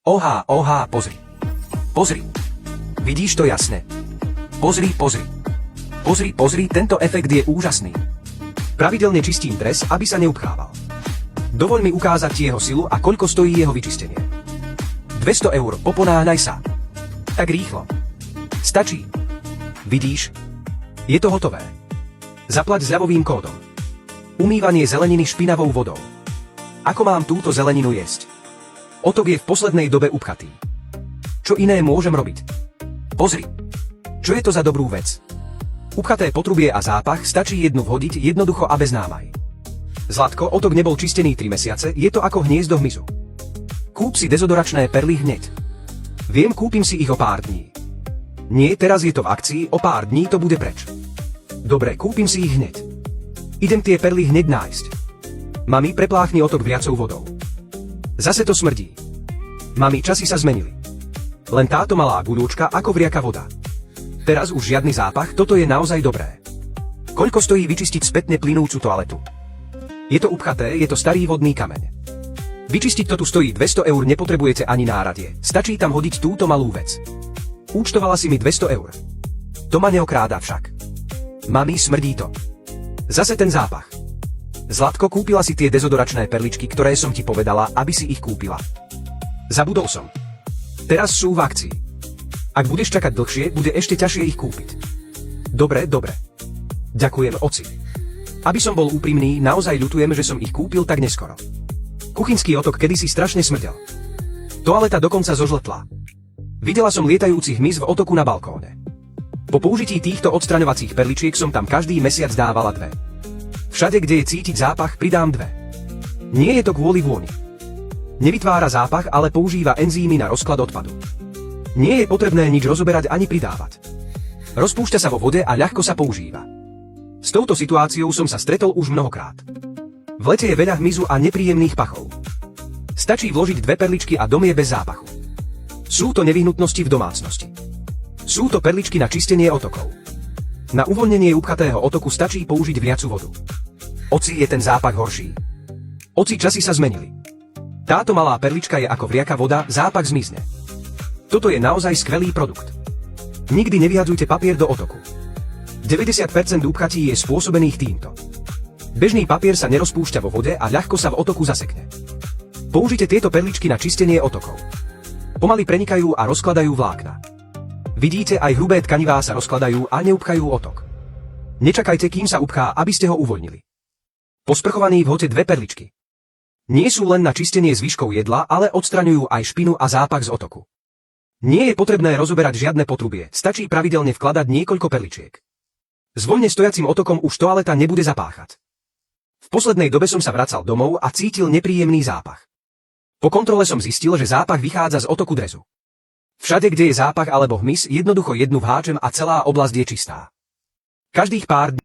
Ohá, pozri. Pozri. Vidíš to jasne? Pozri. Pozri, tento efekt je úžasný. Pravidelne čistím dres, aby sa neupchával. Dovoľ mi ukázať ti jeho silu a koľko stojí jeho vyčistenie. 200 €, poponáhľaj sa. Tak rýchlo. Stačí. Vidíš? Je to hotové. Zaplať s ľavovým kódom. Umývanie zeleniny špinavou vodou. Ako mám túto zeleninu jesť? Otok je v poslednej dobe upchatý. Čo iné môžem robiť? Pozri. Čo je to za dobrú vec? Upchaté potrubie a zápach, stačí jednu vhodiť jednoducho a bez námaj. Zlatko, otok nebol čistený 3 mesiace, je to ako hniezdo hmyzu. Kúp si dezodoračné perly hneď. Viem, kúpim si ich o pár dní. Nie, teraz je to v akcii, o pár dní to bude preč. Dobre, kúpim si ich hneď. Idem tie perly hneď nájsť. Mami, prepláchni otok vriacou vodou. Zase to smrdí. Mami, časy sa zmenili. Len táto malá guľúčka ako vriaka voda. Teraz už žiadny zápach, toto je naozaj dobré. Koľko stojí vyčistiť spätne plynúcu toaletu? Je to upchaté, je to starý vodný kameň. Vyčistiť to tu stojí 200 €, nepotrebujete ani náradie, stačí tam hodiť túto malú vec. Účtovala si mi 200 €. To ma neokráda však. Mami, smrdí to. Zase ten zápach. Zlatko, kúpila si tie dezodoračné perličky, ktoré som ti povedala, aby si ich kúpila. Zabudol som. Teraz sú v akcii. Ak budeš čakať dlhšie, bude ešte ťažšie ich kúpiť. Dobre. Ďakujem, oci. Aby som bol úprimný, naozaj ľutujem, že som ich kúpil tak neskoro. Kuchynský otok kedysi strašne smrdel. Toaleta dokonca zožltla. Videla som lietajúci hmyz v otoku na balkóne. Po použití týchto odstraňovacích perličiek som tam každý mesiac dávala 2. Všade, kde je cítiť zápach, pridám 2. Nie je to kvôli vôni. Nevytvára zápach, ale používa enzýmy na rozklad odpadu. Nie je potrebné nič rozoberať ani pridávať. Rozpúšťa sa vo vode a ľahko sa používa. S touto situáciou som sa stretol už mnohokrát. V lete je veľa hmyzu a nepríjemných pachov. Stačí vložiť 2 perličky a dom je bez zápachu. Sú to nevyhnutnosti v domácnosti. Sú to perličky na čistenie otokov. Na uvoľnenie upchatého otoku stačí použiť vriacu vodu. Oci, je ten zápach horší. Oci, časy sa zmenili. Táto malá perlička je ako vriaka voda, zápach zmizne. Toto je naozaj skvelý produkt. Nikdy nevyhadzujte papier do otoku. 90% upchatí je spôsobených týmto. Bežný papier sa nerozpúšťa vo vode a ľahko sa v otoku zasekne. Použite tieto perličky na čistenie otokov. Pomaly prenikajú a rozkladajú vlákna. Vidíte, aj hrubé tkanivá sa rozkladajú a neupchajú otok. Nečakajte, kým sa upchá, aby ste ho uvoľnili. Posprchovaný vhoďte 2 perličky. Nie sú len na čistenie zvyškov jedla, ale odstraňujú aj špinu a zápach z otoku. Nie je potrebné rozoberať žiadne potrubie, stačí pravidelne vkladať niekoľko perličiek. S voľne stojacím otokom už toaleta nebude zapáchať. V poslednej dobe som sa vracal domov a cítil nepríjemný zápach. Po kontrole som zistil, že zápach vychádza z otoku drezu. Všade, kde je zápach alebo hmyz, jednoducho jednu vháčem a celá oblasť je čistá. Každých pár dní